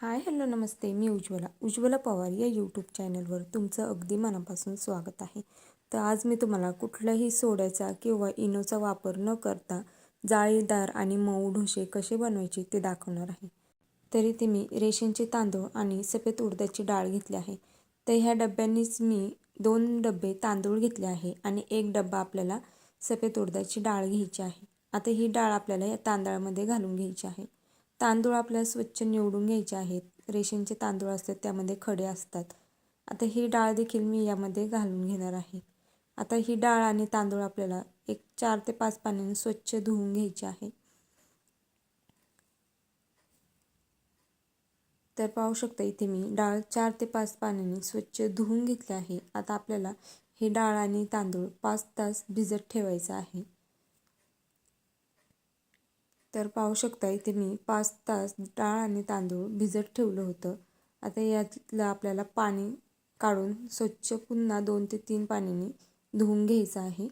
Hi hello नमस्ते. मी उज्ज्वला पवार या YouTube चॅनलवर तुमचं अगदी मनापासून स्वागत आहे. तर आज मी तुम्हाला कुठल्याही सोड्याचा किंवा इनोचा वापर न करता जाळीदार आणि मऊ ढोसे कसे बनवायचे ते दाखवणार आहे. तरी ते मी रेशनचे तांदूळ आणि सफेद उडदाची डाळ घेतली आहे. तर ह्या डब्यांनीच मी 2 डबे तांदूळ घेतले आहे आणि 1 डब्बा आपल्याला सफेद उडदाची डाळ घ्यायची आहे. आता ही डाळ आपल्याला या तांदळामध्ये घालून घ्यायची आहे. तांदूळ आपल्याला स्वच्छ निवडून घ्यायचे आहेत. रेशनचे तांदूळ असतात त्यामध्ये खडे असतात. आता ही डाळ देखील मी यामध्ये घालून घेणार आहे. आता ही डाळ आणि तांदूळ आपल्याला एक 4 ते 5 पाण्याने स्वच्छ धुवून घ्यायचे आहे. तर पाहू शकता इथे मी डाळ 4 ते 5 पाण्याने स्वच्छ धुवून घेतले आहे. आता आपल्याला ही डाळ आणि तांदूळ 5 तास भिजत ठेवायचं आहे. तर पाहू शकता इथे मी 5 तास डाळ आणि तांदूळ भिजत ठेवलं होतं. आता यातलं आपल्याला पाणी काढून स्वच्छ पुन्हा 2 ते 3 पाण्याने धुवून घ्यायचं आहे.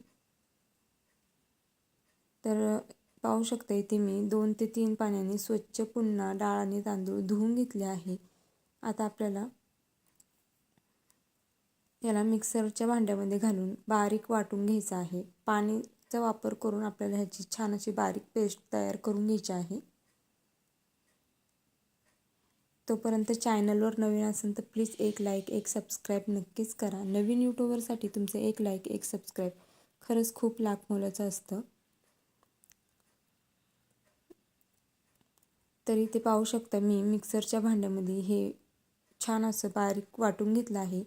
तर पाहू शकता इथे मी 2 ते 3 पाण्याने स्वच्छ पुन्हा डाळ आणि तांदूळ धुवून घेतले आहे. आता आपल्याला याला मिक्सरच्या भांड्यामध्ये घालून बारीक वाटून घ्यायचं आहे. पाणीचा वापर करून आपल्याला ह्याची छान अशी बारीक पेस्ट तयार करून घ्यायची आहे. तोपर्यंत चॅनलवर नवीन असेल तर प्लीज एक लाईक एक सबस्क्राईब नक्कीच करा. नवीन यूट्यूबरसाठी तुमचं एक लाईक एक सबस्क्राईब खरंच खूप लाख मोलाचं असतं. तरी ते पाहू शकता मी मिक्सरच्या भांड्यामध्ये हे छान असं बारीक वाटून घेतलं आहे.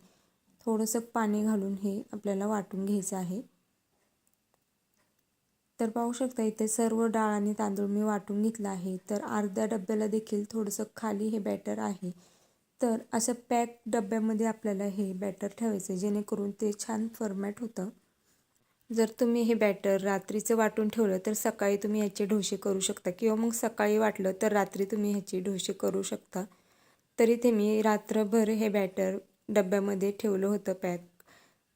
थोडंसं पाणी घालून हे आपल्याला वाटून घ्यायचं आहे. तर पाहू शकता इथे सर्व डाळ आणि तांदूळ मी वाटून घेतलं आहे. तर अर्ध्या डब्याला देखील थोडंसं खाली हे बॅटर आहे. तर असं पॅक डब्यामध्ये आपल्याला हे बॅटर ठेवायचं जेणेकरून ते छान फॉर्मॅट होतं. जर तुम्ही हे बॅटर रात्रीचं वाटून ठेवलं तर सकाळी तुम्ही ह्याचे ढोसे करू शकता किंवा मग सकाळी वाटलं तर रात्री तुम्ही ह्याचे ढोसे करू शकता. तरी ते मी रात्रभर हे बॅटर डब्यामध्ये ठेवलं होतं पॅक.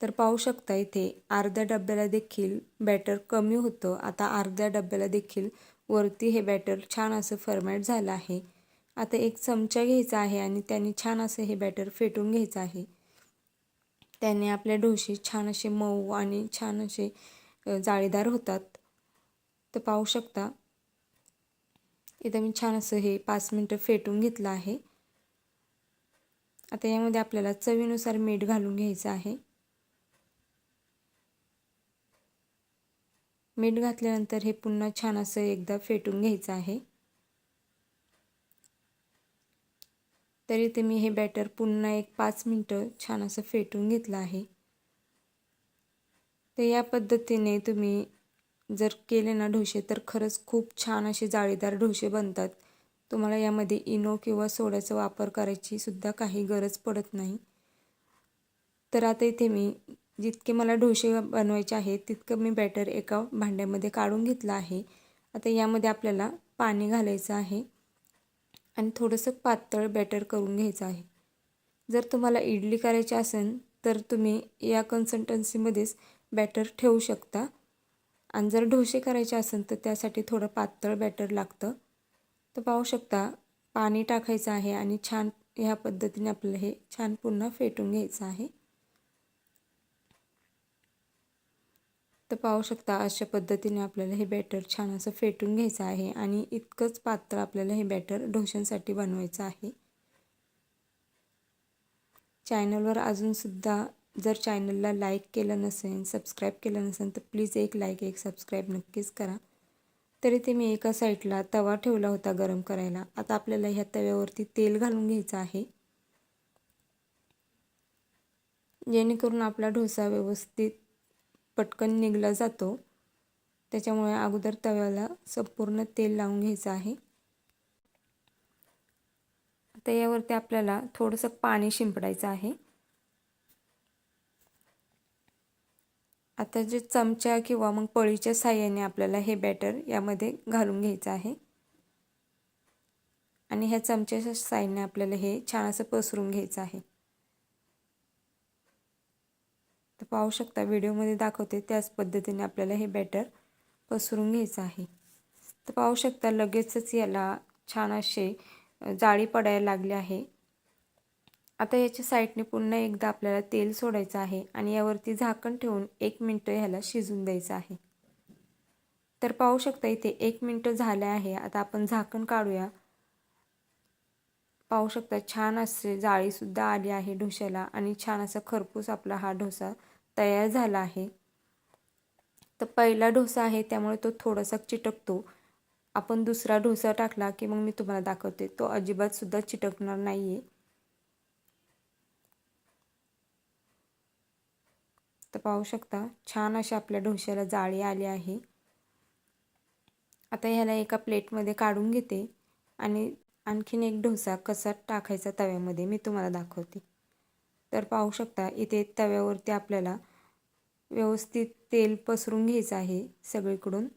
तर पाहू शकता इथे अर्ध्या डब्याला देखील बॅटर कमी होतं. आता अर्ध्या डब्याला देखील वरती हे बॅटर छान असं फॉर्मॅट झालं आहे. आता एक चमचा घ्यायचा आहे आणि त्याने छान असं हे बॅटर फेटून घ्यायचं आहे. त्याने आपले ढोसे छान असे मऊ आणि छान असे जाळीदार होतात. तर पाहू शकता इथे मी छान असं हे 5 मिनटं फेटून घेतलं आहे. आता यामध्ये आपल्याला चवीनुसार मीठ घालून घ्यायचं आहे. मीठ घातल्यानंतर हे पुन्हा छान असं एकदा फेटून घ्यायचं आहे. तरी ते मी हे बॅटर पुन्हा एक 5 मिनटं छान असं फेटून घेतलं आहे. तर या पद्धतीने तुम्ही जर केले ना ढोसे तर खरंच खूप छान असे जाळीदार ढोसे बनतात. तुम्हाला यामध्ये इनो किंवा सोड्याचा वापर करायची सुद्धा काही गरज पडत नाही. तर आता इथे मी जितके मला ढोसे बनवायचे आहेत तितकं मी बॅटर एका भांड्यामध्ये काढून घेतलं आहे. आता यामध्ये आपल्याला पाणी घालायचं आहे आणि थोडंसं पातळ बॅटर करून घ्यायचं आहे. जर तुम्हाला इडली करायची असेल तर तुम्ही या कन्सिस्टन्सीमध्येच बॅटर ठेवू शकता आणि जर ढोसे करायचे असेल तर त्यासाठी थोडं पातळ बॅटर लागतं. तर पाहू शकता पाणी टाकायचं आहे आणि छान ह्या पद्धतीने आपल्याला हे छान पुन्हा फेटून घ्यायचं आहे. तर पाहू शकता अशा पद्धतीने आपल्याला हे बॅटर छान असं फेटून घ्यायचं आहे आणि इतकंच पातळ आपल्याला हे बॅटर ढोशांसाठी बनवायचं आहे. चॅनलवर अजूनसुद्धा जर चॅनलला लाईक केलं नसेल सबस्क्राईब केलं नसेल तर प्लीज एक लाईक एक सबस्क्राईब नक्कीच करा. तरी ते मी एका साईडला तवा ठेवला होता गरम करायला. आता आपल्याला ह्या तव्यावरती तेल घालून घ्यायचं आहे जेणेकरून आपला डोसा व्यवस्थित पटकन निघला जातो. त्याच्यामुळे अगोदर तव्याला संपूर्ण तेल लावून घ्यायचं आहे. आता यावरती आपल्याला थोडंसं पाणी शिंपडायचं आहे. आता जे चमचा किंवा मग पळीच्या साहाय्याने आपल्याला हे बॅटर यामध्ये घालून घ्यायचं आहे आणि ह्या चमच्याच्या साहाय्याने आपल्याला हे छान असं पसरून घ्यायचं आहे. तर पाहू शकता व्हिडिओमध्ये दाखवते त्याच पद्धतीने आपल्याला हे बॅटर पसरून घ्यायचं आहे. तर पाहू शकता लगेचच याला छान असे जाळी पडायला लागली आहे। आता याच्या साईडने पुन्हा एकदा आपल्याला तेल सोडायचं आहे आणि यावरती झाकण ठेवून 1 मिनिट ह्याला शिजून द्यायचं आहे। तर पाहू शकता इथे 1 मिनिट झाले आहे। आता आपण झाकण काढूया। पाहू शकता छान असे जाळीसुद्धा आली आहे डोश्याला आणि छान असा खरपूस आपला हा डोसा तयार झाला आहे। तर पहिला डोसा आहे त्यामुळे तो थोडासा चिटकतो। आपण दुसरा डोसा टाकला की मग मी तुम्हाला दाखवते, तो अजिबात सुद्धा चिटकणार नाहीये। तर पाहू शकता छान अशा आपल्या डोश्याला जाळी आली आहे। आता ह्याला एका प्लेटमध्ये काढून घेते आणि आणखीन एक डोसा कसा टाकायचा तव्यामध्ये मी तुम्हाला दाखवते। तर पाहू शकता इथे तव्यावरती आपल्याला व्यवस्थित तेल पसरून घ्यायचं आहे सगळीकडून।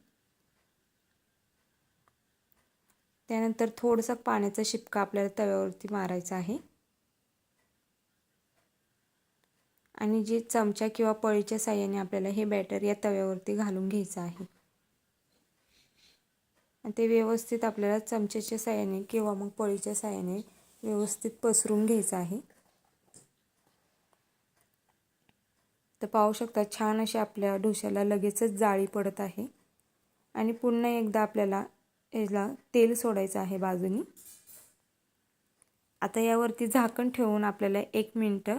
त्यानंतर थोडासा पाण्याचा शिपका आपल्याला तव्यावरती मारायचा आहे आणि जे चमचा किंवा पळीच्या साहाय्याने आपल्याला हे बॅटर या तव्यावरती घालून घ्यायचं आहे आणि ते व्यवस्थित आपल्याला चमच्याच्या साहाय्याने किंवा मग पळीच्या साहाय्याने व्यवस्थित पसरून घ्यायचं आहे। तर पाहू शकता छान अशी आपल्या डोश्याला लगेचच जाळी पडत आहे आणि पुन्हा एकदा आपल्याला याला तेल सोडायचं आहे बाजूनी। आता यावरती झाकण ठेवून आपल्याला 1 मिनिट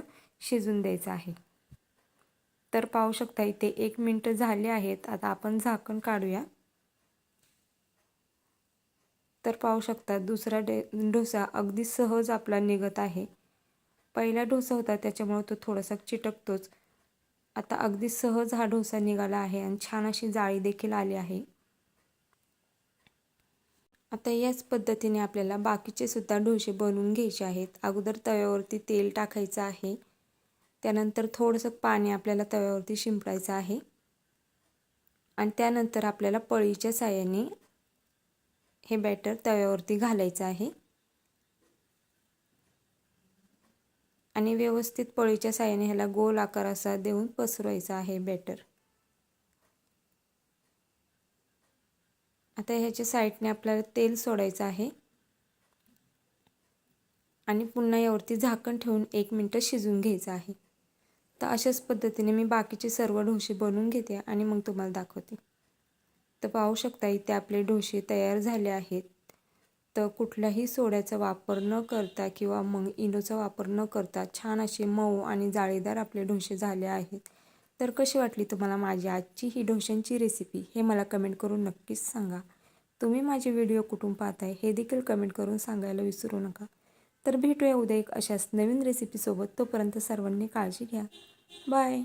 शिजून द्यायचं आहे। तर पाहू शकता इथे 1 मिनिट झाले आहेत। आता आपण झाकण काढूया। तर पाहू शकता दुसरा डोसा अगदी सहज आपला निघत आहे। पहिला डोसा होता त्याच्यामुळे तो थोडासा चिटकतोच। आता अगदी सहज हा डोसा निघाला आहे आणि छान अशी जाळी देखील आली आहे। आता याच पद्धतीने आपल्याला बाकीचे सुद्धा डोसे बनवून घ्यायचे आहेत। अगोदर तव्यावरती तेल टाकायचं आहे, त्यानंतर थोडंसं पाणी आपल्याला तव्यावरती शिंपडायचं आहे आणि त्यानंतर आपल्याला पळीच्या साहाय्याने हे बॅटर तव्यावरती घालायचं आहे आणि व्यवस्थित पळीच्या साहाय्याने ह्याला गोल आकार असा देऊन पसरवायचा आहे बॅटर। आता ह्याच्या साईडने आपल्याला तेल सोडायचं आहे आणि पुन्हा यावरती झाकण ठेवून 1 मिनिट शिजून घ्यायचं आहे। तर अशाच पद्धतीने मी बाकीचे सर्व डोसे बनवून घेते आणि मग तुम्हाला दाखवते। तर पाहू शकता इथे आपले डोसे तयार झाले आहेत। तर कुठल्याही सोड्याचा वापर न करता किंवा मग इनोचा वापर न करता छान असे मऊ आणि जाळीदार आपले डोसे झाले आहेत। तर कशी वाटली तुम्हाला माझी आजची ही डोशांची रेसिपी हे मला कमेंट करून नक्कीच सांगा। तुम्ही माझे व्हिडिओ कुठून पाहताय हे देखील कमेंट करून सांगायला विसरू नका। तर भेटूया उद्या एक अशाच नवीन रेसिपीसोबत। तोपर्यंत सर्वांनी काळजी घ्या। बाय।